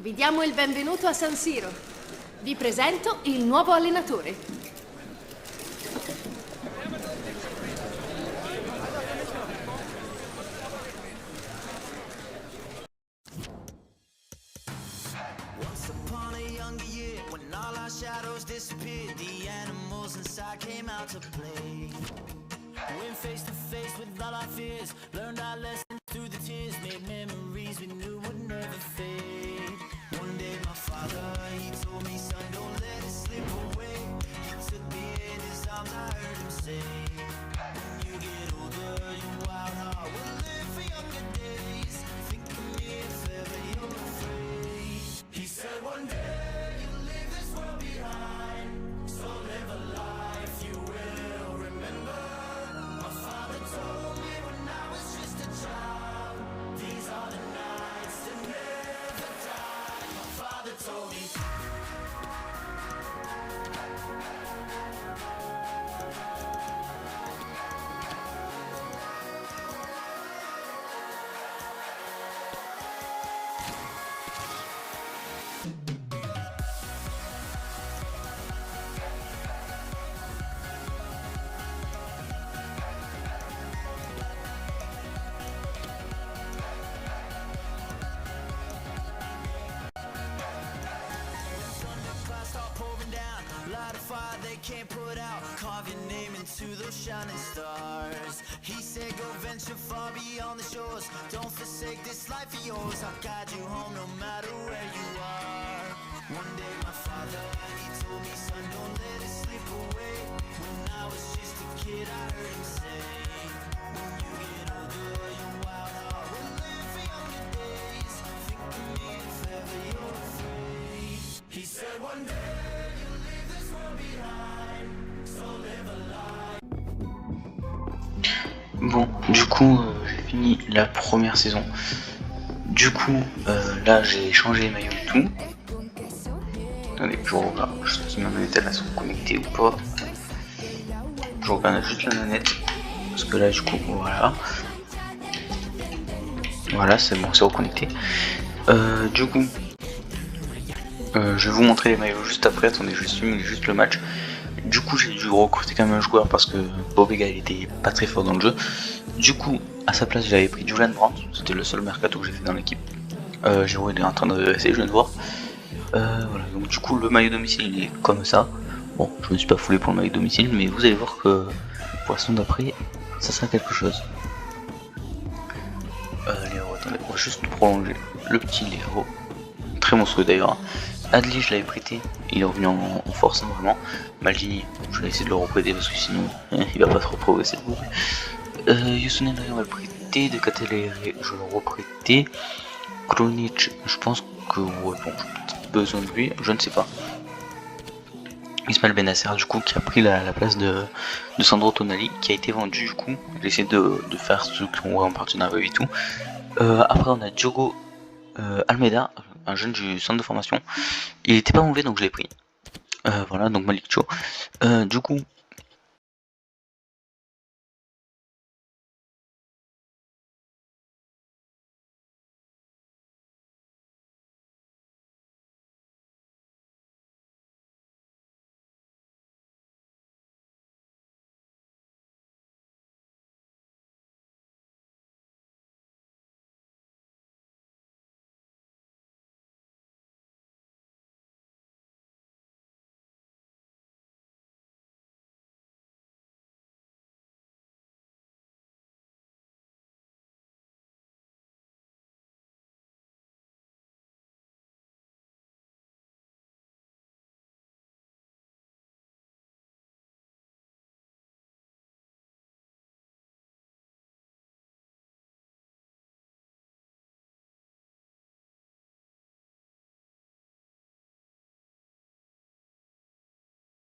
Vi diamo il benvenuto a San Siro. Vi presento il nuovo allenatore. Once upon a younger year, when all our shadows disappeared, the animals inside came out to play. Went face to face with all our fears, learned our lessons through the tears, made memories we knew would never fade. One day my father, he told me, son, don't let it slip away. He took me in his arms, I heard him say, when you get older, your wild heart will live for younger days. Think of me if ever you're afraid. He said one day you'll leave this world behind, so live a life you will remember. My father told me when I was just a child, these are the nights that never die. My father told me. Light a fire they can't put out, carve your name into those shining stars. He said go venture far beyond the shores, don't forsake this life of yours. I'll guide you home no matter where you are. One day my father, he told me, son, don't let it slip away. When I was just a kid I heard him say, when you get older your wild heart will live for younger days. Think of me if ever you're afraid. He said one day Bon, du coup, j'ai fini la première saison. Du coup, là, j'ai changé les maillots et tout. Attendez, je regarde juste si ma manette elle sont connectée ou pas. Je regarde juste la manette. Parce que là, du coup, voilà. Voilà, c'est bon, c'est reconnecté. Du coup, je vais vous montrer les maillots juste après. Attendez, je filme juste le match. Du coup, j'ai dû recruter quand même un joueur parce que Bobega il était pas très fort dans le jeu. Du coup, à sa place, j'avais pris Julian Brandt. C'était le seul mercato que j'ai fait dans l'équipe. Jérôme il est en train de rester, je viens de voir. Voilà, donc du coup, le maillot domicile il est comme ça. Bon, je me suis pas foulé pour le maillot domicile, mais vous allez voir que pour la saison d'après, ça sera quelque chose. Léo, attendez, on va juste prolonger le petit Léo. Très monstrueux d'ailleurs. Adli, je l'avais prêté, il est revenu en force, hein, vraiment. Maldini, je vais essayer de le reprêter parce que sinon il va pas trop progresser le bout. Youssoune, on va le prêter. De Catelere, je le reprêter. Kronic, je pense que ouais, bon, j'ai peut-être besoin de lui, je ne sais pas. Ismaël Benasser, du coup, qui a pris la place de Sandro Tonali, qui a été vendu, du coup. J'ai essayé de faire ceux qui ont en partenariat et tout. Après, on a Diogo Almeida, un jeune du centre de formation. Il était pas mauvais donc je l'ai pris. Voilà, donc Malik Cho. Du coup.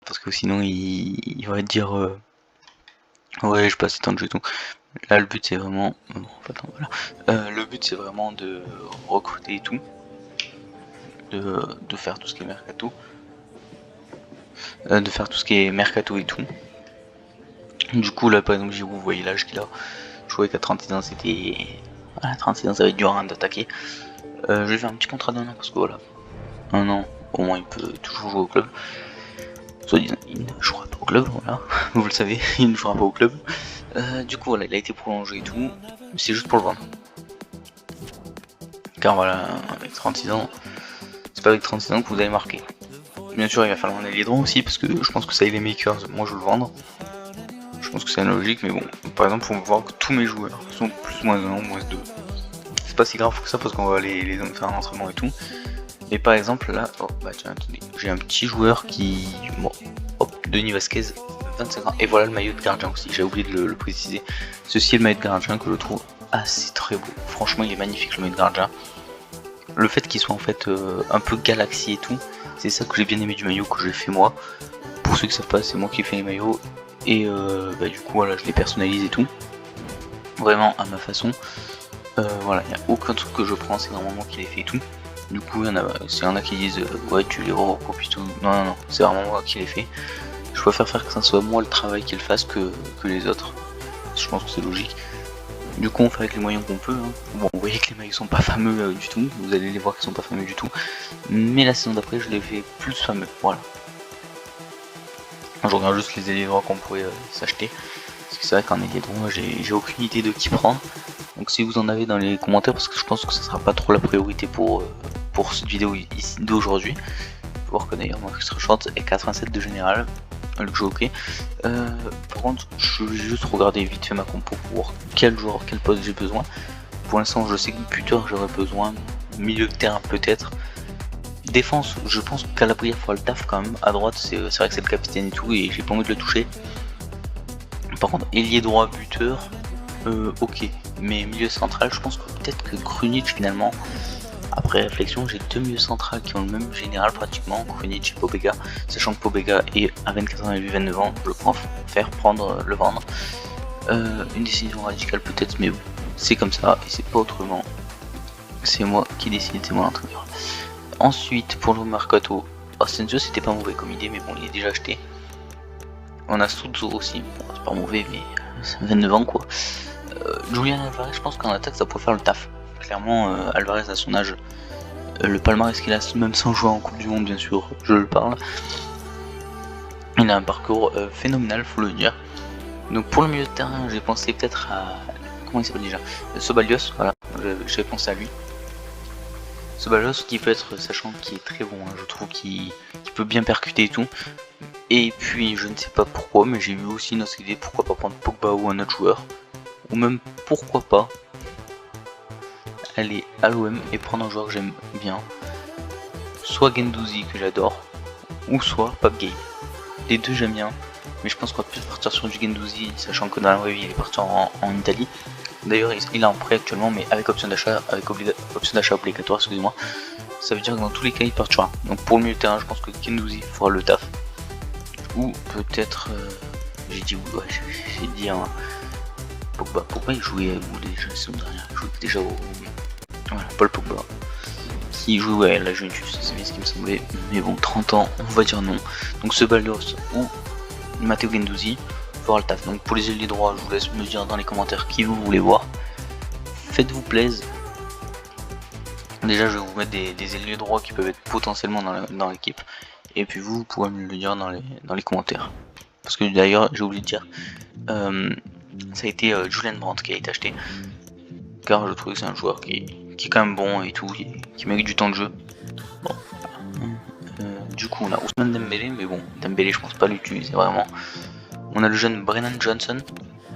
Parce que sinon il va dire ouais je passe tant de jeu et tout. Là le but c'est vraiment. Attends, voilà. Le but c'est vraiment de recruter et tout. de faire tout ce qui est mercato. De faire tout ce qui est mercato et tout. Du coup là par exemple Giroud, vous voyez l'âge qu'il a. Je trouvais qu'à 36 ans c'était... À 36 ans ça va être dur d'attaquer. Je vais faire un petit contrat d'un an parce que voilà. Un an, au moins il peut toujours jouer au club. Soit disant, il ne jouera pas au club, voilà. Vous le savez, il ne jouera pas au club. Du coup voilà, il a été prolongé et tout. C'est juste pour le vendre. Car voilà, avec 36 ans, c'est pas avec 36 ans que vous allez marquer. Bien sûr il va falloir un ailier droit aussi parce que je pense que ça il est makers, moi je veux le vendre. Je pense que c'est logique mais bon, par exemple faut voir que tous mes joueurs sont plus moins 1, moins 2. C'est pas si grave que ça parce qu'on va les faire un entraînement et tout. Et par exemple là, oh bah tiens attendez, j'ai un petit joueur qui... Bon, hop, Denis Vasquez, 25 ans. Et voilà le maillot de gardien aussi, j'ai oublié de le préciser. Ceci est le maillot de gardien que je trouve assez très beau. Franchement il est magnifique le maillot de gardien. Le fait qu'il soit en fait un peu galaxie et tout, c'est ça que j'ai bien aimé du maillot que j'ai fait moi. Pour ceux qui savent pas, c'est moi qui ai fait les maillots. Et bah, du coup voilà, je les personnalise et tout. Vraiment à ma façon. Voilà, il n'y a aucun truc que je prends, c'est vraiment moi qui les fait et tout. Du coup, il y en a qui disent ouais tu les recopies tout. Non, non, c'est vraiment moi qui les fais. Je préfère faire que ça soit moi le travail qu'il fasse que les autres. Je pense que c'est logique. Du coup on fait avec les moyens qu'on peut. Bon, vous voyez que les maillots sont pas fameux du tout. Vous allez les voir qu'ils sont pas fameux du tout. Mais la saison d'après je les fais plus fameux. Voilà. Je regarde juste les ailiers droits qu'on pourrait s'acheter. Parce que c'est vrai qu'en ailier droit j'ai aucune idée de qui prendre. Donc si vous en avez dans les commentaires, parce que je pense que ça sera pas trop la priorité pour cette vidéo ici d'aujourd'hui. Faut voir que d'ailleurs moi extra short est 87 de général. Le jeu ok. Par contre je vais juste regarder vite fait ma compo pour voir quel joueur, quel poste j'ai besoin. Pour l'instant je sais que buteur j'aurais besoin, milieu de terrain peut-être. Défense je pense qu'à la prière fera le taf quand même. À droite c'est vrai que c'est le capitaine et tout et j'ai pas envie de le toucher. Par contre ailier droit buteur ok. Mais milieu central je pense que peut-être que Krunic finalement. Après réflexion, j'ai deux milieux centrales qui ont le même général pratiquement, Krunic et Pobega, sachant que Pobega est à 24 ans et lui 29 ans, je le préfère le vendre. Une décision radicale peut-être, mais c'est comme ça et c'est pas autrement. C'est moi qui décide, c'est mon entraîneur. Ensuite, pour le mercato, Asensio c'était pas mauvais comme idée, mais bon, il est déjà acheté. On a Suzo aussi, bon, c'est pas mauvais, mais c'est 29 ans quoi. Julian Alvarez, je pense qu'en attaque ça pourrait faire le taf. Clairement, Alvarez à son âge, le palmarès qu'il a, même sans jouer en Coupe du Monde bien sûr, je le parle. Il a un parcours phénoménal, faut le dire. Donc pour le milieu de terrain, j'ai pensé peut-être à... Comment il s'appelle déjà, Ceballos, voilà, j'ai pensé à lui. Ceballos qui peut être, sachant qu'il est très bon, hein, je trouve qu'il peut bien percuter et tout. Et puis je ne sais pas pourquoi, mais j'ai eu aussi une autre idée, pourquoi pas prendre Pogba ou un autre joueur. Ou même pourquoi pas aller à l'OM et prendre un joueur que j'aime bien, soit Guendouzi que j'adore, ou soit Pape Gueye. Les deux j'aime bien, mais je pense qu'on va plus partir sur du Guendouzi, sachant que dans la vraie vie il est parti en Italie. D'ailleurs il est en prêt actuellement, mais avec option d'achat, obligatoire, excusez-moi. Ça veut dire que dans tous les cas il partira. Donc pour le milieu de terrain, je pense que Guendouzi fera le taf. Ou peut-être, j'ai dit Pogba il jouait déjà la saison dernière, il jouait déjà au... Voilà, Paul Pogba, qui joue à la Juventus, c'est bien ce qui me semblait, mais bon, 30 ans, on va dire non. Donc Ceballos ou Matteo Guendouzi fera le taf. Donc pour les ailiers droits, je vous laisse me dire dans les commentaires qui vous voulez voir. Faites-vous plaisir. Déjà, je vais vous mettre des ailiers droits qui peuvent être potentiellement dans l'équipe, et puis vous pourrez me le dire dans les commentaires. Parce que d'ailleurs, j'ai oublié de dire, ça a été Julian Brandt qui a été acheté, car je trouve que c'est un joueur qui est quand même bon et tout, qui mérite du temps de jeu. Bon. Du coup on a Ousmane Dembélé, mais bon, Dembélé je pense pas l'utiliser vraiment. On a le jeune Brennan Johnson,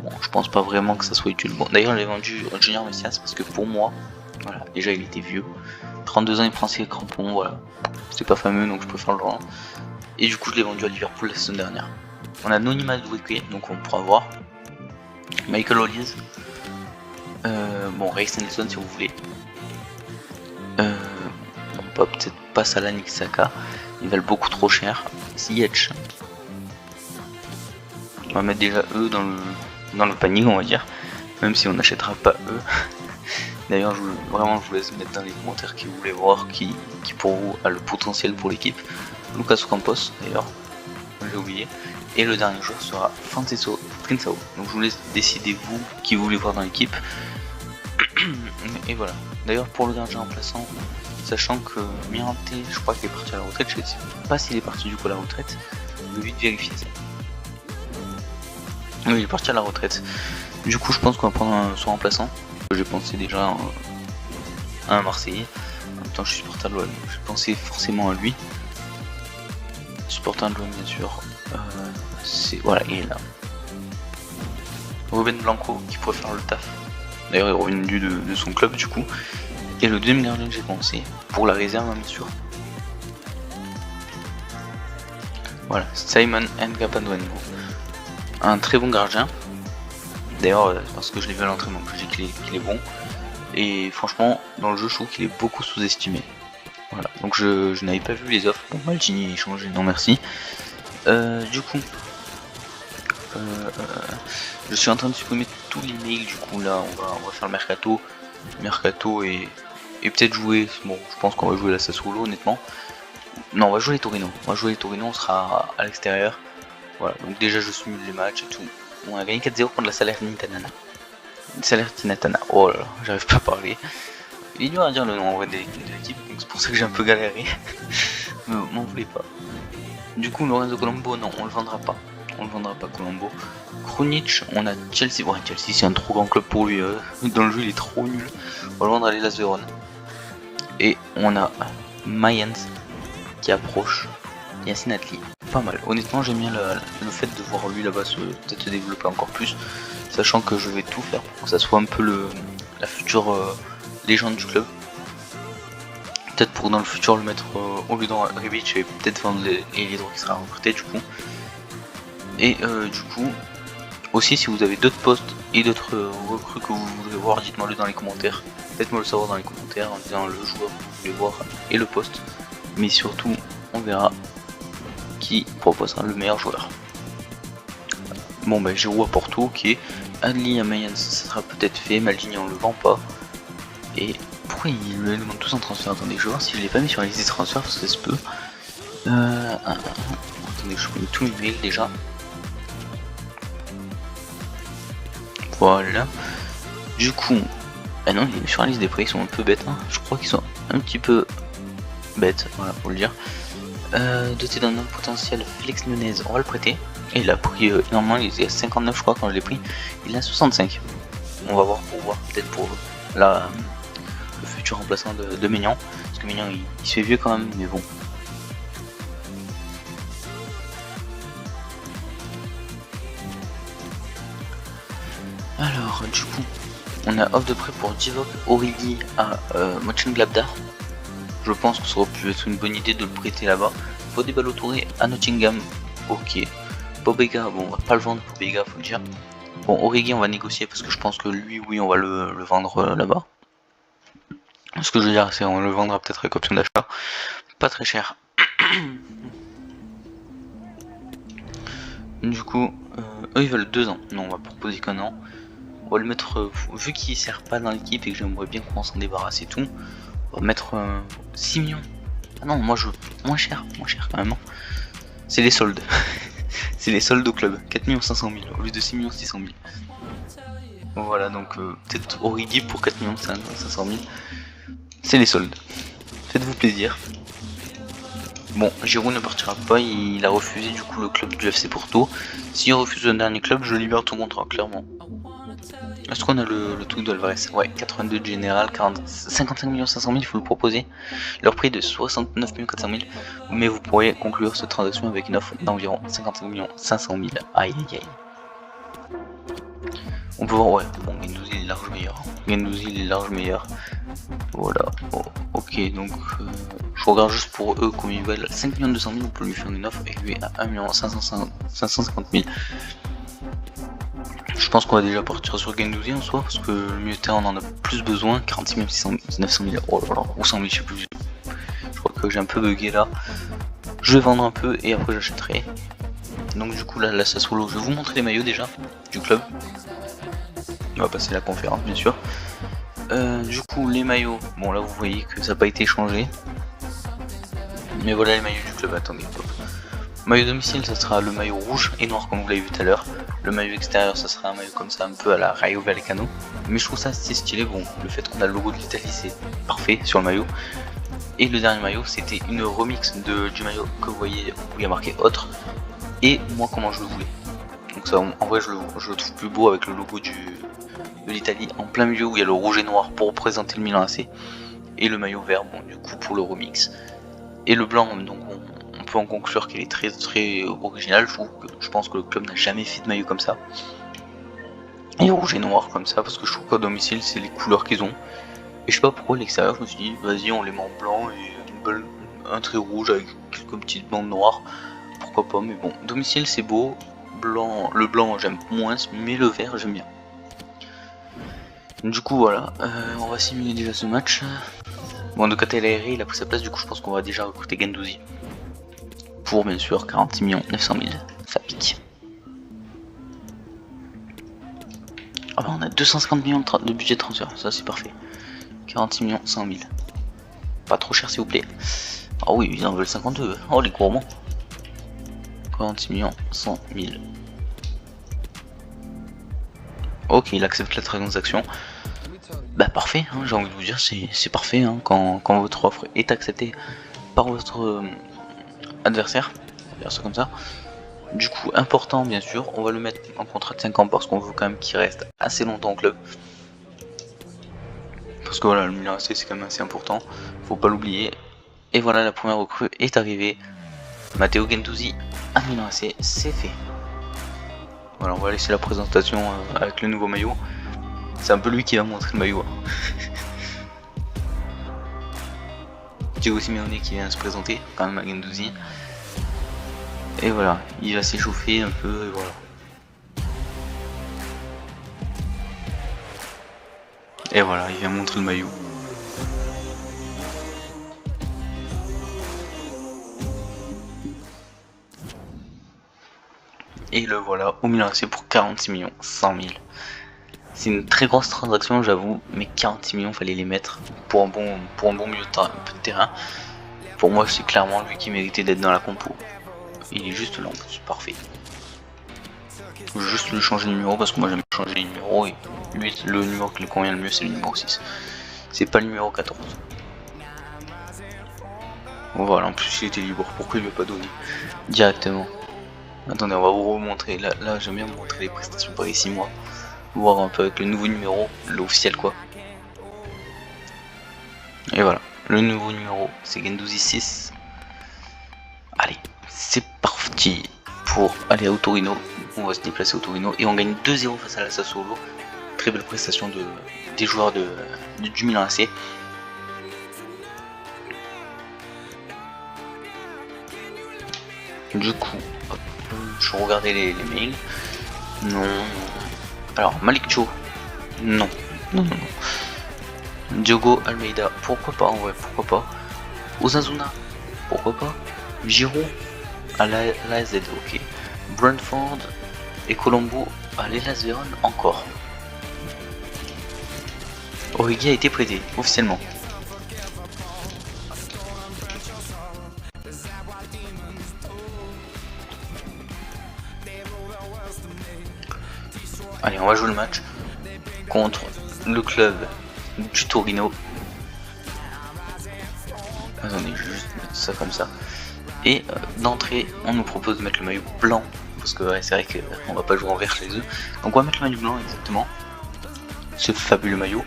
bon je pense pas vraiment que ça soit utile. Bon d'ailleurs j'ai vendu Junior Messias parce que pour moi, voilà, déjà il était vieux, 32 ans il prend ses crampons, voilà, c'est pas fameux donc je préfère le vendre. Et du coup je l'ai vendu à Liverpool la saison dernière. On a Noni Madueke, donc on pourra voir. Michael Olise. Bon, Reis Nelson si vous voulez. On peut peut-être pas Salah ni Saka, ils valent beaucoup trop cher. Ziyech. On va mettre déjà eux dans le panier, on va dire, même si on n'achètera pas eux. D'ailleurs, vraiment, je vous laisse mettre dans les commentaires qui vous voulez voir, qui pour vous a le potentiel pour l'équipe. Lucas Campos, d'ailleurs, j'ai oublié. Et le dernier joueur sera Francisco Trincao. Donc je vous laisse décider vous qui vous voulez voir dans l'équipe. Et voilà. D'ailleurs, pour le gardien remplaçant, sachant que Mirante, je crois qu'il est parti à la retraite, je ne sais pas s'il est parti du coup à la retraite. Je vais vite vérifier ça. Oui, il est parti à la retraite. Du coup, je pense qu'on va prendre son remplaçant. J'ai pensé déjà à un Marseillais. En même temps, je suis supporter de l'OM. J'ai pensé forcément à lui. Supporter de l'OM, bien sûr. Voilà, il est là. Ruben Blanco qui pourrait faire le taf. D'ailleurs, il est revenu de son club du coup. Et le deuxième gardien que j'ai pensé pour la réserve, bien sûr. Voilà, Simon Ngapanduengo. Un très bon gardien. D'ailleurs, parce que je l'ai vu à l'entraînement, que je dis qu'il est bon. Et franchement, dans le jeu, je trouve qu'il est beaucoup sous-estimé. Voilà, donc je n'avais pas vu les offres. Bon, Maldini est changé, non merci. Du coup, je suis en train de supprimer tous les mails. Du coup, là, on va faire le mercato et peut-être jouer. Bon, je pense qu'on va jouer la Sassuolo, honnêtement. Non, on va jouer les Torino. On sera à l'extérieur. Voilà, donc déjà, je simule les matchs et tout. On a gagné 4-0 contre la Salernitana. Oh là là, j'arrive pas à parler. Il est dur à dire le nom en vrai de l'équipe, donc c'est pour ça que j'ai un peu galéré. Mais m'en voulez pas. Du coup, Lorenzo Colombo, non, on le vendra pas. Colombo. Krunic, on a Chelsea. Ouais, Chelsea, c'est un trop grand club pour lui. Dans le jeu, il est trop nul. On va le vendre à l'Hellas Vérone. Et on a Mayens qui approche. Yacine Atli. Pas mal. Honnêtement, j'aime bien le fait de voir lui là-bas peut-être se développer encore plus. Sachant que je vais tout faire pour que ça soit un peu la future légende du club. Peut-être pour dans le futur le mettre au lieu dans Rebic et peut-être vendre les droits qui sera recruté du coup. Et du coup, aussi si vous avez d'autres postes et d'autres recrues que vous voudrez voir, dites-moi le dans les commentaires. Faites-moi le savoir dans les commentaires en disant le joueur que vous voulez voir et le poste. Mais surtout, on verra qui proposera le meilleur joueur. Bon bah Giroud à Porto, ok. Adli à Mayens, ça sera peut-être fait. Maldini on le vend pas. Et pourquoi ils le demandent tous en transfert? Attendez, je vais voir si je l'ai pas mis sur la liste des transferts parce que ça se peut. Attendez, je connais tous mes mails déjà. Voilà. Du coup, ah non, il est sur la liste des prix, ils sont un peu bêtes. Hein. Je crois qu'ils sont un petit peu bêtes, voilà, faut le dire. Doté d'un homme potentiel, Félix Nunez, on va le prêter. Et il a pris, normalement il était à 59 je crois quand je l'ai pris, il est à 65. On va voir pour voir, peut-être pour le futur remplaçant de Maignan. Parce que Maignan il se fait vieux quand même, mais bon. Alors du coup, on a offre de prêt pour Divock Origi à Mönchengladbach. Je pense que ça aurait pu être une bonne idée de le prêter là-bas. Fodé Ballo-Touré à Nottingham, ok. Pobega, bon on va pas le vendre Pobega, faut le dire. Bon Origi on va négocier parce que je pense que lui oui on va le vendre là-bas. Ce que je veux dire c'est on le vendra peut-être avec option d'achat. Pas très cher. Du coup, eux ils veulent 2 ans. Non on va proposer qu'un an. On va le mettre, vu qu'il sert pas dans l'équipe et que j'aimerais bien qu'on s'en débarrasse et tout. On va mettre 6 millions. Ah non, moi je veux moins cher quand même. C'est les soldes. C'est les soldes au club. 4 500 000 au lieu de 6 600 000. Voilà, donc peut-être Origi pour 4 500 000. C'est les soldes. Faites-vous plaisir. Bon, Giroud ne partira pas, il a refusé du coup le club du FC Porto. S'il refuse le dernier club, je libère tout contrat, clairement. Est-ce qu'on a le truc d'Alvarez? Ouais, 82 de général, 55 500 000, il faut le proposer. Leur prix est de 69 400 000, mais vous pourriez conclure cette transaction avec une offre d'environ 55 500 000. Aïe aïe aïe. On peut voir, ouais, bon, Guendouzi il est large meilleur. Voilà, oh, ok, donc je regarde juste pour eux combien ils valent. 5 200 000, on peut lui faire une offre et lui à 1 550 000. Je pense qu'on va déjà partir sur Guendouzi en soi, parce que le milieu de terrain on en a plus besoin. 46 900 000, oh là là, ou 100 000, je sais plus. Je crois que j'ai un peu bugué là. Je vais vendre un peu et après j'achèterai. Donc du coup là, la Sassuolo, je vais vous montrer les maillots déjà du club. On va passer la conférence bien sûr. Du coup les maillots, bon là vous voyez que ça n'a pas été changé. Mais voilà les maillots du club, attendez hop. Maillot domicile ça sera le maillot rouge et noir comme vous l'avez vu tout à l'heure. Le maillot extérieur ça sera un maillot comme ça un peu à la Rayo Vallecano. Mais je trouve ça assez stylé, bon le fait qu'on a le logo de l'Italie c'est parfait sur le maillot. Et le dernier maillot c'était une remix du maillot que vous voyez où il y a marqué autre. Et moi comment je le voulais. Donc ça en vrai je le trouve plus beau avec le logo de l'Italie en plein milieu où il y a le rouge et noir pour représenter le Milan AC. Et le maillot vert bon du coup pour le remix. Et le blanc donc on peut en conclure qu'il est très original. Je pense que le club n'a jamais fait de maillot comme ça. Et rouge et noir comme ça parce que je trouve qu'à domicile c'est les couleurs qu'ils ont. Et je sais pas pourquoi l'extérieur je me suis dit vas-y on les met en blanc et un trait rouge avec quelques petites bandes noires. Pourquoi pas, mais bon, domicile c'est beau, blanc, le blanc j'aime moins, mais le vert j'aime bien. Du coup voilà, on va simuler déjà ce match. Bon de Catellaire il a pris sa place, du coup je pense qu'on va déjà recruter Guendouzi. Pour bien sûr 46 900 000, ça pique. Ah bah on a 250 millions de budget de transfert, ça c'est parfait. 46 100 000. Pas trop cher s'il vous plaît. Ah oui, ils en veulent 52, oh les gourmands. 46 100 000. Ok, il accepte la transaction. Bah parfait, hein, j'ai envie de vous dire, c'est parfait hein, quand votre offre est acceptée par votre adversaire. On va dire ça comme ça. Du coup, important bien sûr, on va le mettre en contrat de 5 ans parce qu'on veut quand même qu'il reste assez longtemps au club. Parce que voilà, le Milan AC c'est quand même assez important, faut pas l'oublier. Et voilà, la première recrue est arrivée. Matteo Guendouzi à Milan AC, c'est fait. Voilà, on va laisser la présentation avec le nouveau maillot. C'est un peu lui qui va montrer le maillot. Diego Simeone qui vient se présenter quand même à Guendouzi. Et voilà, il va s'échauffer un peu et voilà. Et voilà, il vient montrer le maillot. Et le voilà au Milan AC pour 46 100 000. C'est une très grosse transaction j'avoue, mais 46 millions fallait les mettre pour un bon milieu de terrain. Pour moi c'est clairement lui qui méritait d'être dans la compo. Il est juste là en plus, parfait. Je vais juste lui changer de numéro parce que moi j'aime changer les numéros et lui le numéro qui lui convient le mieux c'est le numéro 6. C'est pas le numéro 14. Voilà, en plus il était libre, pourquoi il lui a pas donné directement? Attendez, on va vous remontrer, là j'aime bien vous montrer les prestations par les 6 mois. Voir un peu avec le nouveau numéro, l'officiel quoi. Et voilà, le nouveau numéro c'est Guendouzi 6. Allez, c'est parti pour aller au Torino. On va se déplacer au Torino et on gagne 2-0 face à la Sassuolo. Très belle prestation des joueurs du Milan AC. Du coup, hop, je regardais les mails. Non. Alors, Malik Cho. Non. Diogo Almeida. Pourquoi pas en vrai, pourquoi pas. Osasuna. Pourquoi pas. Giroud. À l'AZ, ok. Brentford. Et Colombo. À l'Hellas Vérone encore. Origi a été prêté, officiellement. Allez, on va jouer le match contre le club du Torino. Attendez, je vais juste mettre ça comme ça. Et d'entrée, on nous propose de mettre le maillot blanc. Parce que ouais, c'est vrai qu'on va pas jouer en vert chez eux. Donc on va mettre le maillot blanc exactement. Ce fabuleux maillot.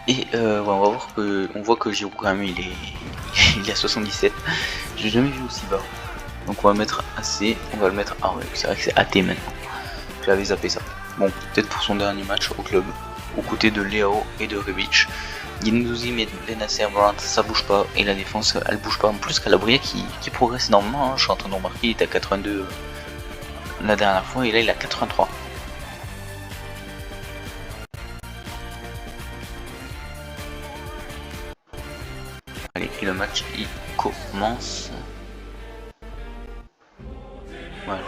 Et ouais, on va voir que on voit que Giroud quand même il est à 77. J'ai jamais vu aussi bas. Donc on va mettre AC, on va le mettre. Ah ouais, c'est vrai que c'est AT maintenant. J'avais zappé ça. Bon, peut-être pour son dernier match au club, aux côtés de Leao et de Rebic. Guendouzi, Benasser, Brandt, ça bouge pas, et la défense elle bouge pas. En plus Calabria qui progresse énormément, hein. Je suis en train de remarquer, il était à 82 la dernière fois, et là il est à 83. Allez, et le match il commence. Voilà.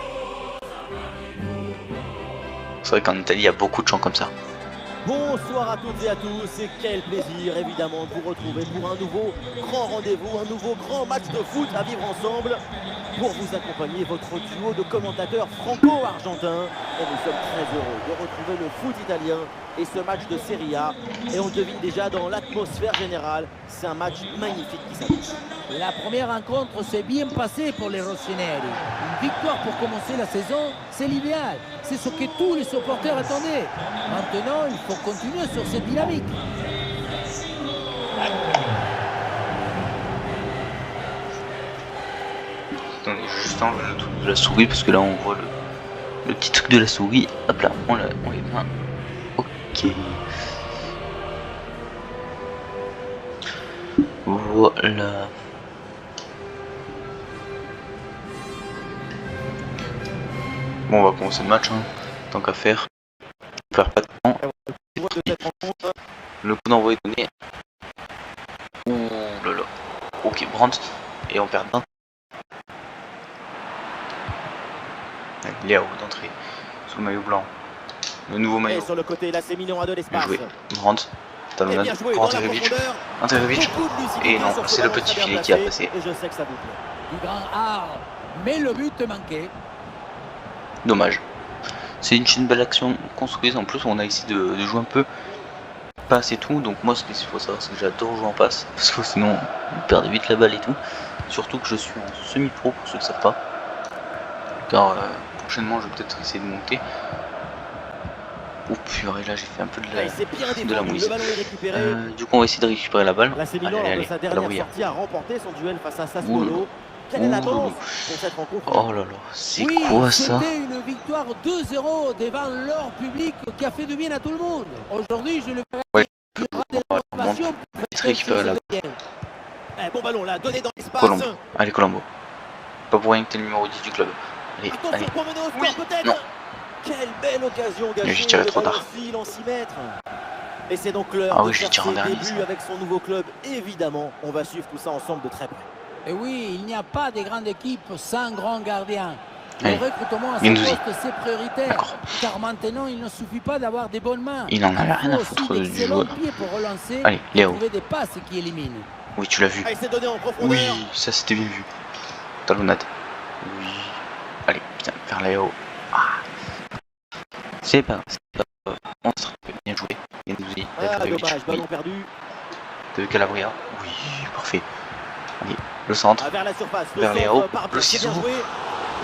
C'est vrai qu'en Italie il y a beaucoup de gens comme ça. Bonsoir à toutes et à tous et quel plaisir évidemment de vous retrouver pour un nouveau grand rendez-vous, un nouveau grand match de foot à vivre ensemble pour vous accompagner votre duo de commentateurs franco-argentins. Et nous sommes très heureux de retrouver le foot italien et ce match de Serie A. Et on devine déjà dans l'atmosphère générale, c'est un match magnifique qui s'affiche. La première rencontre s'est bien passée pour les Rossoneri. Une victoire pour commencer la saison, c'est l'idéal. C'est ce que tous les supporters attendaient. Maintenant, il faut continuer sur cette dynamique. Attendez, juste enlever le truc de la souris parce que là on voit le petit truc de la souris. Hop là, on les met. Ok. Voilà. Bon, on va commencer le match, hein. Tant qu'à faire. On perd pas de temps. Le coup d'envoi est donné. Oh là là. Ok, Brandt. Et on perd d'un. Léo d'entrée. Sous le maillot blanc. Le nouveau maillot. Et sur le côté, là c'est Milan à de l'espace. Joué. Brandt. Talonnade pour Anterevic. Et non, c'est le petit filet qui a passé. Et je sais que ça vous plaît. Du grand art, mais le but manquait. Dommage. C'est une belle action construite. En plus, on a essayé de jouer un peu passe et tout. Donc moi, ce qu'il faut savoir, c'est que j'adore jouer en passe. Parce que sinon, on perd vite la balle et tout. Surtout que je suis en semi-pro, pour ceux qui ne savent pas. Car prochainement, je vais peut-être essayer de monter. Oh purée, là j'ai fait un peu de la mouise. Du coup on va essayer de récupérer la balle. Allez, sa dernière sortie a remporté son duel face à Sassuolo. Quelle est la tendance pour cette rencontre? Oh là là, c'est quoi ça? C'était une victoire 2-0 devant leur public qui a fait du bien à tout le monde. Aujourd'hui je le verrai. Il y aura des innovations pour récupérer la balle. Bon ballon là, donné dans l'espace. Colombo. Allez Colombo. Pas pour rien que t'es le numéro 10 du club. Allez, allez. Oui, non. Quelle belle occasion gâchée. J'ai tiré trop tard. Et c'est donc l'heure de faire ses débuts avec son nouveau club. Évidemment, on va suivre tout ça ensemble de très près. Et oui, il n'y a pas de grande équipe sans grand gardien. Le Allez. recrutement à ce poste, c'est prioritaire. Car maintenant, il ne suffit pas d'avoir des bonnes mains. Il en avait rien à foutre du joueur. Pour relancer. Allez, Léo. Trouver des passes qui éliminent. Oui, tu l'as vu. Oui, ça c'était bien vu. Talonnade. Oui. Allez, putain, vers Léo. Ah. C'est pas grave. On se rappelle. Bien joué. Gendouzi. Dommage, ballon perdu. De Calabria. Oui, parfait. Allez, le centre. Vers la surface. Vers Léo. Le ciseau.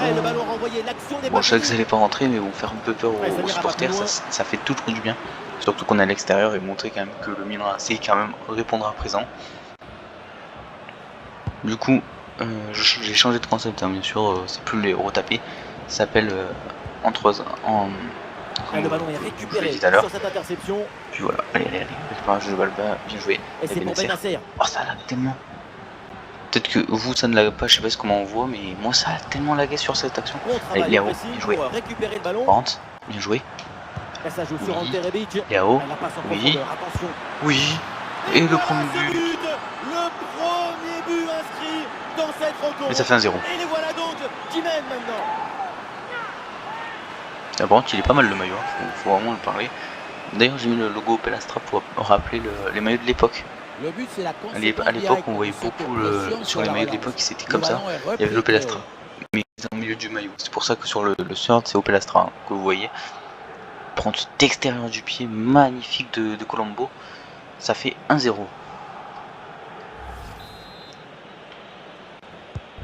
Le ballon renvoyé, l'action n'est bon, je sais que ça n'allait pas rentrer, mais bon, faire un peu peur aux supporters, ça fait tout du bien. Surtout qu'on est à l'extérieur et montrer quand même que le Milan AC quand même répondra présent. Du coup, j'ai changé de concept, hein, bien sûr, c'est plus les retapés. Ça s'appelle le ballon est récupéré sur cette interception. Puis voilà, allez, récupérage de balle, bien joué. Et c'est pour Benacer. Oh, ça lag tellement. Peut-être que vous ça ne lag pas, je sais pas comment on voit, mais moi ça a tellement lagué sur cette action. Allez, Léo, bien joué. Brandt, bien joué. Et ça joue sur Anterevic. Léo, oui. Oui. Et le premier but. Le premier but inscrit dans cette rencontre. Mais ça fait un 0. Et les voilà donc qui mènent maintenant. Brandt, il est pas mal le maillot, faut vraiment le parler. D'ailleurs, j'ai mis le logo Pelastra pour rappeler les maillots de l'époque. Le but, c'est la à l'époque, on voyait beaucoup sur les maillots de l'époque, c'était comme ça. Il y avait le Pelastra, mais au milieu du maillot. C'est pour ça que sur le shirt, c'est au Pelastra hein, que vous voyez. Prendre d'extérieur du pied, magnifique de Colombo. Ça fait 1-0.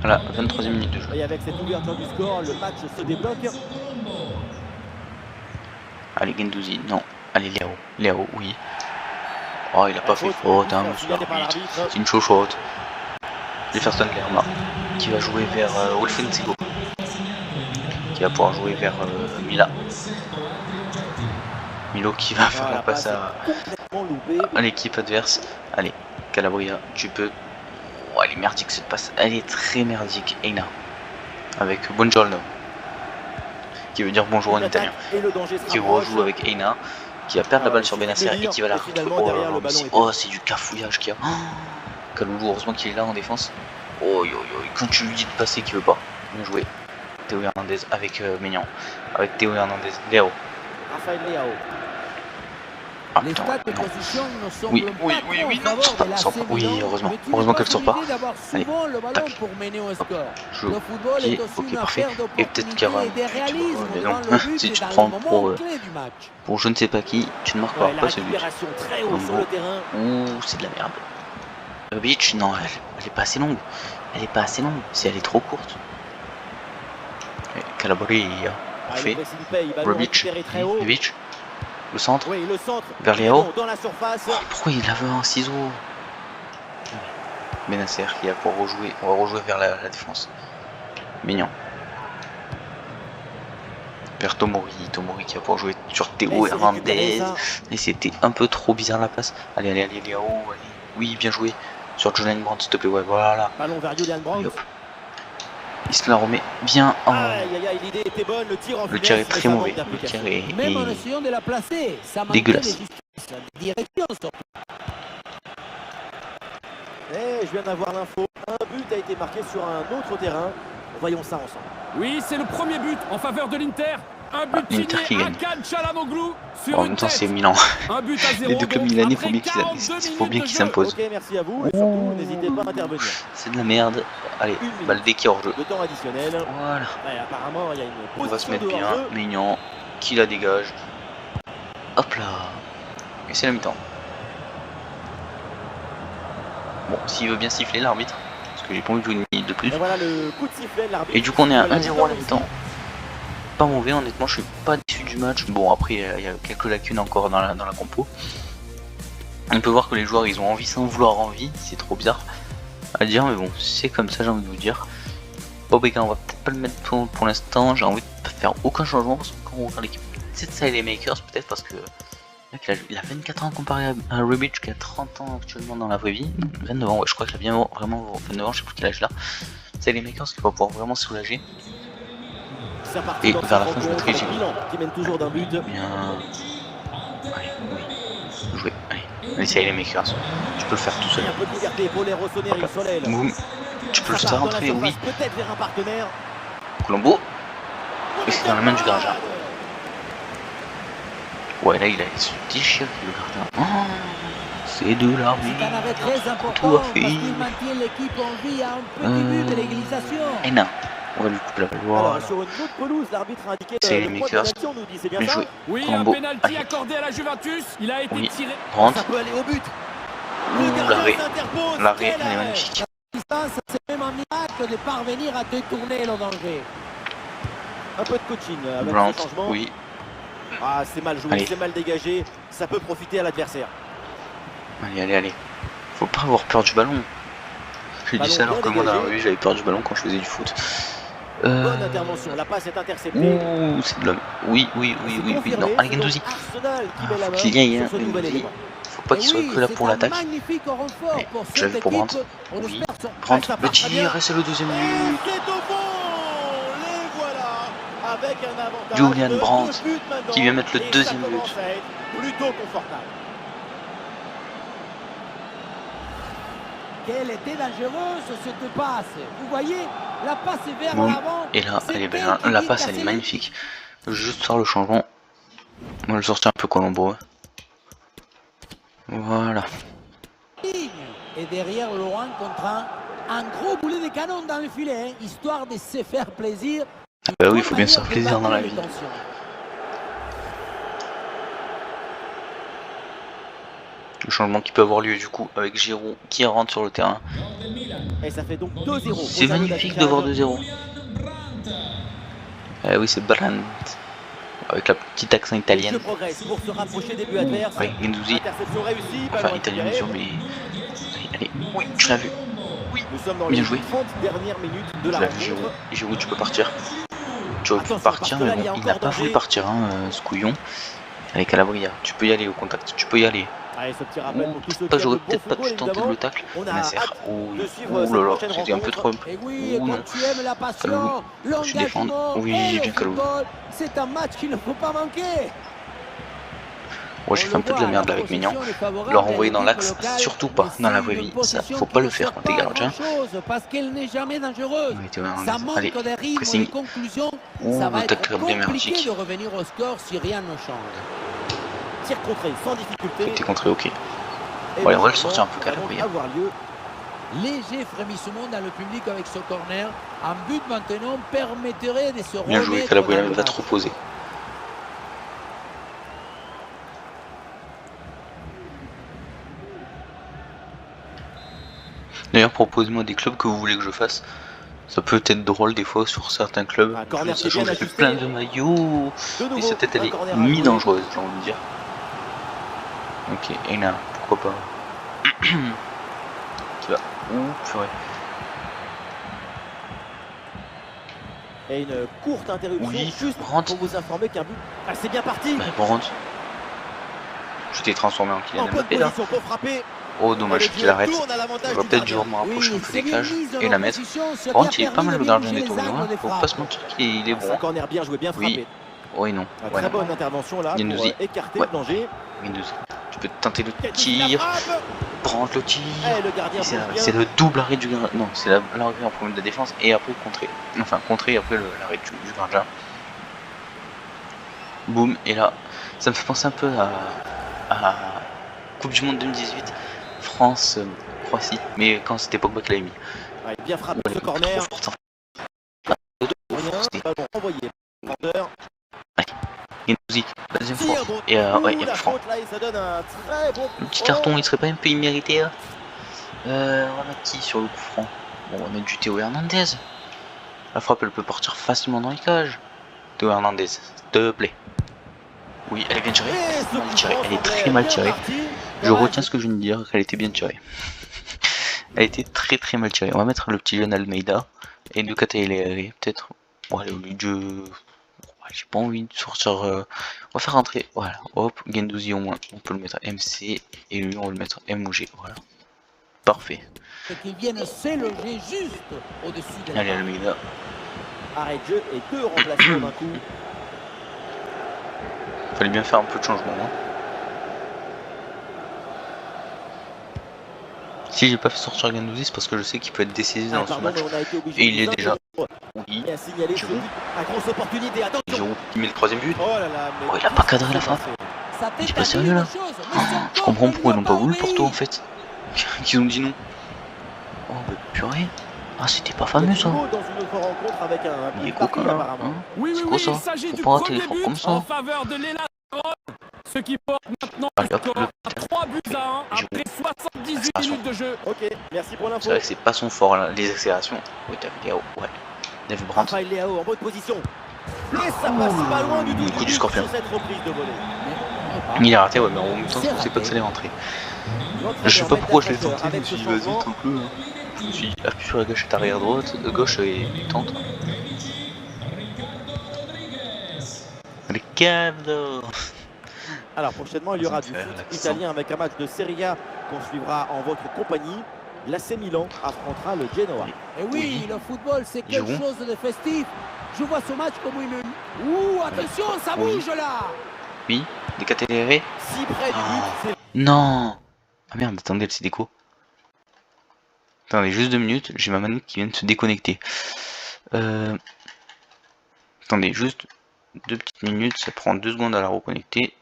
Voilà, 23e minute de jeu. Et avec cette ouverture du score, le match se débloque. Allez, Gendouzi, non. Allez, Léo, oui. Oh, il a pas fait faute, hein, monsieur l'arbitre. C'est une chochotte. Jefferson Lerma, qui va jouer vers Wolfensigo. Qui va pouvoir jouer vers Milo qui va faire la passe à l'équipe adverse. Allez, Calabria, tu peux. Oh, elle est merdique cette passe. Elle est très merdique. Eina. Avec Buongiorno. Qui veut dire bonjour en italien. Qui rejoue avec Eina. Qui va perdre la balle sur Benacer et qui va la retrouver. Oh, c'est du cafouillage qu'il y a. Oh, Kaloulou, heureusement qu'il est là en défense. Oh, quand tu lui dis de passer, qu'il veut pas. Bien joué. Théo Hernandez avec Maignan. Avec Théo Hernandez. Léo. Rafael Leao. Ah Les putain, stats de non. possession ne semblent Oui, pas oui, trop oui, en oui, non, faveur sort pas, de l'AC sort pas. Oui, Milan, heureusement. mais tu Heureusement n'es qu'elle pas sort pas. obligé d'avoir Allez, souvent le ballon tac. pour mener au score. Je Le football pied, est aussi ok une parfait. affaire Et peut-être qu'il y d'opportunité aura et de réalisme mais devant non, le but si et tu te dans les prends moments clés du match. pour je ne sais pas qui, tu ne marques Ouais, pas la ce but. récupération très haut sur Colombo. le terrain. Ouh, c'est de la merde. Rebic, non, elle est pas assez longue. Elle est pas assez longue, si elle est trop courte. Calabria, Ah, le parfait. pressing paye, ballon Rebic, récupéré très haut. Rebic, le centre. Oui, le centre. Vers les Très hauts. bon dans la surface. Oh, pourquoi il avait un ciseau? Benacer qui a pour rejouer, on va rejouer vers la défense. Mignon. Vers Tomori qui a pour jouer sur Théo Et c'est récupéré, Hernandez. ça. Et c'était un peu trop bizarre la passe. Allez, Léo, allez. Oui, bien joué. Sur Julian Brandt, s'il te plaît, ouais, voilà. Ballon vers Julian Et Brandt. hop. Il se la remet bien. Oh. Aïe, aïe, aïe, l'idée était bonne, le tir en Le finesse, tir est mais très ça manque mauvais. Le d'application. tir est Même en essayant de la placer, ça manquait de dégueulasse. justesse. Direction surtout. Et je viens d'avoir l'info. Un but a été marqué sur un autre terrain. Voyons ça ensemble. Oui, c'est le premier but en faveur de l'Inter. Un but l'Inter qui signé gagne. Hakan Çalhanoğlu sur En une même temps, tête. c'est Milan. Un but à 0. Les deux clubs donc, milanais, après 42 faut bien minutes qu'ils de jeu. s'imposent. Ok, merci à vous. Et surtout, n'hésitez pas à intervenir. C'est de la merde. Allez, Une minute. Baldé qui est hors jeu. De temps additionnel. Voilà. Ouais, apparemment, il y a une On va se position mettre de bien. hors-jeu. Mignon qui la dégage. Hop là. Et c'est la mi-temps. Bon, s'il veut bien siffler l'arbitre, parce que j'ai pas envie de jouer une minute de plus. Et voilà le coup de sifflet de l'arbitre. Et du coup, on est à Voilà, 1-0 à la mi-temps. Pas mauvais, honnêtement, je suis pas déçu du match. Bon, après, il y a quelques lacunes encore dans la compo. On peut voir que les joueurs, ils ont envie sans vouloir envie. C'est trop bizarre à dire, mais bon, c'est comme ça, j'ai envie de vous dire. Bobeka, on va peut-être pas le mettre pour l'instant. J'ai envie de faire aucun changement parce que quand on regarde l'équipe, c'est ça et les makers, peut-être parce que il a 24 ans comparé à Rebic qui a 30 ans actuellement dans la vraie vie. 29 ans, ouais, je crois qu'il a bien vraiment 29 ans, je sais plus quel âge là. C'est les makers qui vont pouvoir vraiment se soulager. C'est reparti Et dans vers la cette fin, je rencontre mettrai avec Milan qui mène toujours d'un but. Bien. Allez, oui. Jouer. Allez, essaye les makers. Tu peux le faire tout seul. Un peu de liberté pour les Rossoneri, Solel. Boum. Tu peux le Ça faire part dans la rentrer, oui. surface, peut-être vers un partenaire. Colombo. Et c'est dans la main du gardien. Ouais, là il a se déchiré le gardien. Oh, c'est de la C'est un arrêt très important tout à parce fait. qu'il maintient l'équipe en vie à un petit but de l'égalisation. Et non, on va lui couper la balle. Alors, Voilà. sur une autre pelouse, l'arbitre a indiqué C'est les le droit de makers. l'action, nous dit, c'est bien Bien ça? joué. Oui, Colombo. un pénalty Allez. accordé à la Juventus. Il a été Oui. tiré. Rentre. Ça peut aller au but. Le Ouh, gardien l'arrêt. s'interpose. L'arrêt, Quel elle est arrêt. magnifique. Distance, c'est même un miracle de parvenir à détourner le danger. Un peu de coaching avec Brandt, ce changement. oui. Ah, c'est mal joué, Allez. c'est mal dégagé. Ça peut profiter à l'adversaire. Allez. Faut pas avoir peur du ballon. J'ai dit Ballon ça alors que bien moi dans la dégagé. rue j'avais peur du ballon quand je faisais du foot. Bonne intervention, la passe est interceptée. Ouh, c'est de l'homme. Oui. C'est confirmé, Non, allez c'est donc Gendouzi. Arsenal qui met la Faut main qu'il y ait un sur ce nouvel Gendouzi. élément. Faut pas qu'il Et soit oui, que là c'est pour un l'attaque. magnifique renfort Allez, pour j'avais cette pour équipe. Brandt. On Oui. espère son... Rentre, ça le part très bien. tir, et c'est le deuxième but. Et c'est au fond. Les voilà avec un avantage Julian de Brandt 2 buts maintenant. qui vient mettre le Et deuxième ça commence but. à être plutôt confortable. Quelle était dangereuse cette passe. Vous voyez, la passe est vers Boum. l'avant. Et là, C'est elle est belle. elle Hein. qui La dit passe, elle casser est les magnifique. Juste faire le changement. On va le sortir un peu Colombo. Hein. Voilà. lignes. Et derrière, Laurent contre un gros boulet de canon dans le filet, hein, histoire de se faire plaisir. Ah bah oui, il faut bien se faire plaisir dans la vie. Le changement qui peut avoir lieu du coup avec Giroud qui rentre sur le terrain. Et ça fait donc 2-0. C'est magnifique de voir 2-0. Eh oui, c'est Brandt. Avec la petite accent Je italienne. progresse pour se rapprocher des buts adverses. Oui, Gendouzi. Interception réussie. Enfin, ballon italien récupéré. bien sûr, mais. Allez, oui, tu l'as vu. Nous sommes dans Bien les joué. 30 dernières minutes de Tu la l'as vu, Giroud. rencontre. Giroud, tu peux partir. Tu aurais pu Attention, partir, parce que mais là, il y a bon, il encore n'a pas voulu danger. partir, hein, ce couillon. Allez, Calabria, tu peux y aller au contact, tu peux y aller. Allez, ce petit rappel pour tous ceux qui Pas, aiment j'aurais le bon peut-être pas football, pu tenter évidemment. le tacle. On a Nasser, hâte ouh, de suivre ouh cette là là, prochaine c'était un peu trop. Et oui, Ouh, quand non. tu aimes la passion, Je suis défendre. l'engagement Oui, et bien le Kalou. football, c'est un match qu'il ne faut pas manquer. Ouais, j'ai fait un peu de la merde là avec Mignon. Le renvoyer dans l'axe, surtout pas dans la vraie vie. Ça, faut pas le faire quand t'es gardien. Parce qu'elle n'est jamais dangereuse. On était vraiment Ça dans- manque Allez, de rythme, pressing. de conclusion. Ouh, Ça va le être tacle compliqué émergique. de revenir au score si rien ne change. tir contré sans difficulté. C'était contré, ok. Et Bon, allez, le on va le changement sortir un peu va calme. donc avoir lieu. Léger frémissement dans le public avec ce corner. Un but maintenant permettrait de se Bien joué, remettre Calabria dans le va te match. reposer. D'ailleurs, proposez-moi des clubs que vous voulez que je fasse. Ça peut être drôle des fois sur certains clubs. Un corner Sachant qui est que bien j'ai fait ajusté. plein de maillots. De Et nouveau, sa tête elle un est corner à jouer. mi-dangereuse, j'ai envie de dire. Ok, et là, pourquoi pas. Qui va. Ouh, purée. Et une courte interruption Oui, juste Brandt. pour vous informer qu'un but. Ah, c'est bien parti. Bah, Brandt. Je t'ai transformé en Kylian En bonne Mbappé là. position pour frapper. Oh, Et dommage le qu'il duel arrête. tourne à l'avantage Je vais du peut-être gardien. devoir me rapprocher un peu des cages et la mettre. Par Par contre, il est pas mal le gardien des tournois. Faut pas se mentir qu'il est C'est un bon. corner bien joué, bien Oui. frappé. Oui, non. Une Ouais, très non. bonne intervention là pour Guendouzi. écarter Ouais. le danger. Windows. Tu peux tenter le Guendouzi la tir. frappe. Prendre le tir. Et le gardien Et c'est bouge bien. c'est le double arrêt du gardien. Non, c'est l'arrêt en premier de la défense et après contrer. Enfin, contrer et après l'arrêt du gardien. Boum, et là, ça me fait penser un peu à Coupe du Monde 2018, France, Croatie, mais quand c'était Pogba qui l'avait mis. Ouais, bien frappé Ouais, ce trop corner. fort, ça. Rien, ballon envoyé. Vendeur. Guendouzi, la deuxième fois. Tire, bon Et ouais, coup, il est la franc. faute là et ça donne un très bon Le coup petit franc. carton, il serait pas un peu immérité là. On va mettre qui sur le coup franc? Bon, on va mettre du Théo Hernandez. La frappe, elle peut partir facilement dans les cages. Théo Hernandez, s'il te plaît. Oui, elle est bien tirée. Et ce Mal coup tirée. franc Elle est semblait très mal bien tirée. parti. Je retiens ce que je viens de dire, qu'elle était bien tirée. Elle était très mal tirée. On va mettre le petit jeune Almeida et de KTLR peut-être. Bon, allez, au lieu de. J'ai pas envie de sortir. On va faire rentrer. Voilà, hop, Guendouzi au moins. On peut le mettre MC et lui on va le mettre MOG. Voilà. Parfait. Qu'ils viennent s'éloger juste au-dessus de la Allez, barre. Almeida. Arrêt de jeu et deux remplacements d'un coup. Fallait bien faire un peu de changement. Hein. Si j'ai pas fait sortir Guendouzi, c'est parce que je sais qu'il peut être décisif Ah, dans ce pardon, match. mais on a été obligé Et il de est vous déjà. interrompre Oui. et à signaler ce but. À grosse opportunité, attention. Giroud qui met le troisième but. Oh là là, mais Oh, il a pas cadré la frappe. Sa tête Il est pas a sérieux, dit là. une chose, mais son Je corps comprends ne pourquoi ils lui n'ont a pas voulu le obéi. Porto en fait. Qu'ils ont dit non. Oh bah purée. Ah c'était pas fameux ça. Dans une autre rencontre avec un Il est but parti, coquin là. apparemment. Hein. Oui, C'est oui, quoi oui, ça? il s'agit Faut du pas rater premier les frappes but comme ça. en faveur de l'Élan, ce qui porte maintenant Allez, le hop, score à 3 buts à 1 Giroud. après 78 Accélération. minutes de jeu. Ok, merci pour C'est l'info. vrai que c'est pas son fort là, les accélérations. Oui t'as vidéo, ouais. David Brandt. Raphaël Leao en bonne position. Et ça passe pas loin du tout coup du but Scorpion. sur cette reprise de volée. Il est raté ouais mais en même temps je pensais pas que ça allait rentrer. Je sais pas pourquoi je l'ai tenté, je me avec suis ce dit vas-y changement. tente-le. Hein. Je me suis dit appuie sur la gâchette arrière droite, gauche et tente. Ricardo. Alors prochainement il y aura du Faire foot l'accent. italien avec un match de Serie A qu'on suivra en votre compagnie. L'AC Milan affrontera le Genoa. Et oui, le football, c'est quelque Giroud. chose de festif. Je vois ce match comme une... Ouh, attention, ça Oui. bouge là. Oui, des KTLR. Si près du Ah. but, c'est Non. Ah merde, attendez, c'est déco. Attendez, juste 2 minutes, j'ai ma manette qui vient de se déconnecter. Attendez, juste 2 petites minutes, ça prend 2 secondes à la reconnecter.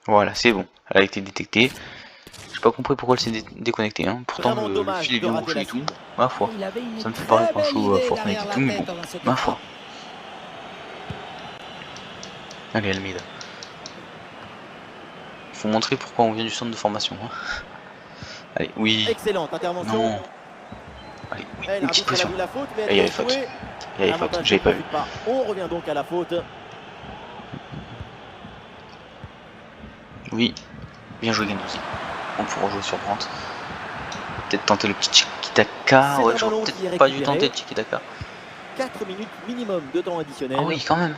Voilà, c'est bon, elle a été détectée. J'ai pas compris pourquoi elle s'est déconnectée, hein. Pourtant vraiment le dommage fil est de bien rater rouge la et tout. cible. Ma foi, Il avait une ça me fait très pareil quand je belle joue à idée Fortnite et derrière tout, la mais tête bon, dans cette ma frappe. foi. Allez, Almeida. Faut montrer pourquoi on vient du centre de formation. Hein. Allez, oui. Excellente intervention. Non. Allez, oui, Elle une petite arbitre a pression. vu la faute, mais Et elle il y est avait faute. jouée. Il y avait faute, L'avantage j'avais ne pas vu. profite pas. On revient donc à la faute. Oui, bien joué Guendouzi. On pourra jouer sur Brandt. Peut-être tenter le petit tiki-taka. C'est Ouais, un j'aurais ballon qui peut-être est pas dû récupéré. tenter le tiki-taka. 4 minutes minimum de temps additionnel. Ah oui, quand même.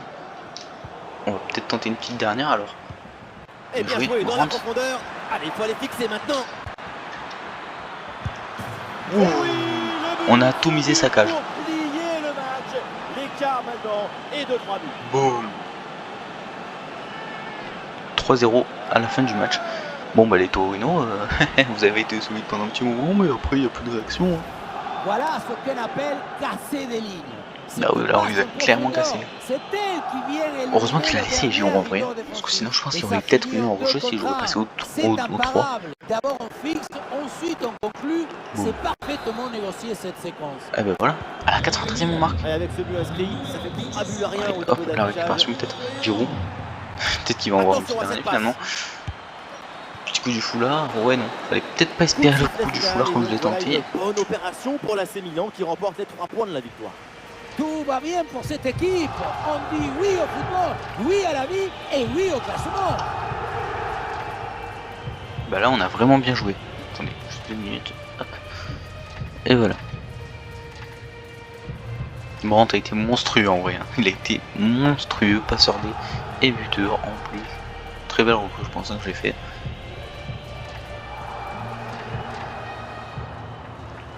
On va peut-être tenter une petite dernière alors. Et bien bien joué, joué dans la Brandt. profondeur. Allez, il faut aller fixer maintenant. Ouh. Oui, le but On a tout misé sa cage. pour plier le match. L'écart maintenant est de 3 buts. Boum. 3-0 à la fin du match. Bon bah les Torino, vous avez été solides pendant un petit moment, mais après il n'y a plus de réaction. Hein. Voilà ce qu'on appelle casser des lignes. Là, oui, là on les a clairement cassés. C'est elle qui vient éliminer Heureusement qu'il a laissé le Giroud en vrai, gardien parce que défensif. sinon je pense Et qu'il ça aurait peut-être eu finit un en rouge jeu si j'aurais passé au C'est 3. imparable. D'abord on fixe, ensuite on conclut. Bon. C'est parfaitement négocié cette séquence. Et ben voilà, à la 93e on marque. Et avec ce but inscrit, ça fait plus à but à rien Allez, au hop, niveau la récupération peut-être. Giroud. Peut-être qu'il va en voir un petit dernier finalement. Petit coup du foulard, ouais non. Fallait peut-être pas espérer le coup du foulard comme je l'ai tenté. Bonne opération pour l'AC Milan qui remporte les 3 points de la victoire. Tout va bien pour cette équipe. On dit oui au football, oui à la vie et oui au classement. Bah là on a vraiment bien joué. Attendez, juste 2 minutes. Hop. Et voilà. Brandt a été monstrueux en vrai. Hein. Il a été monstrueux, passeur D et buteur en plus. Très belle recrue, je pense que je l'ai fait.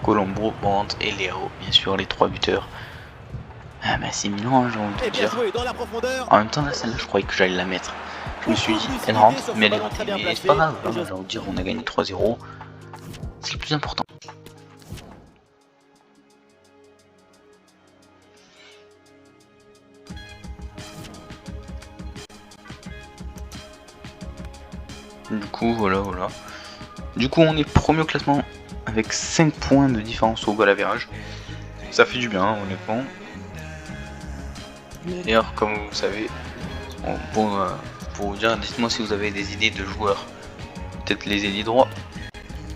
Colombo, Brandt et Léo, bien sûr, les 3 buteurs. Ah bah c'est Milan, hein, j'ai envie de Et te bien dire. joué dans la profondeur. En même temps, là, celle-là, je croyais que j'allais la mettre. Je me suis dit, elle rentre, mais elle est rentrée. Mais c'est pas grave, hein, j'ai envie de dire, on a gagné 3-0. C'est le plus important. Du coup, voilà. Du coup, on est premier au classement avec 5 points de différence au goal average. Ça fait du bien, honnêtement. D'ailleurs, comme vous savez, pour vous dire, dites-moi si vous avez des idées de joueurs. Peut-être les ailiers droits.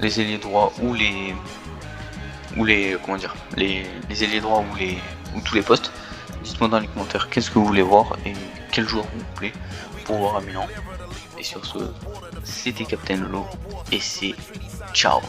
Les ailiers droits ou les comment dire, les ailiers droits ou tous les postes. Dites-moi dans les commentaires qu'est-ce que vous voulez voir et quel joueur vous plaît pour voir à Milan. Et sur ce, c'était Captain Lolo et c'est ciao.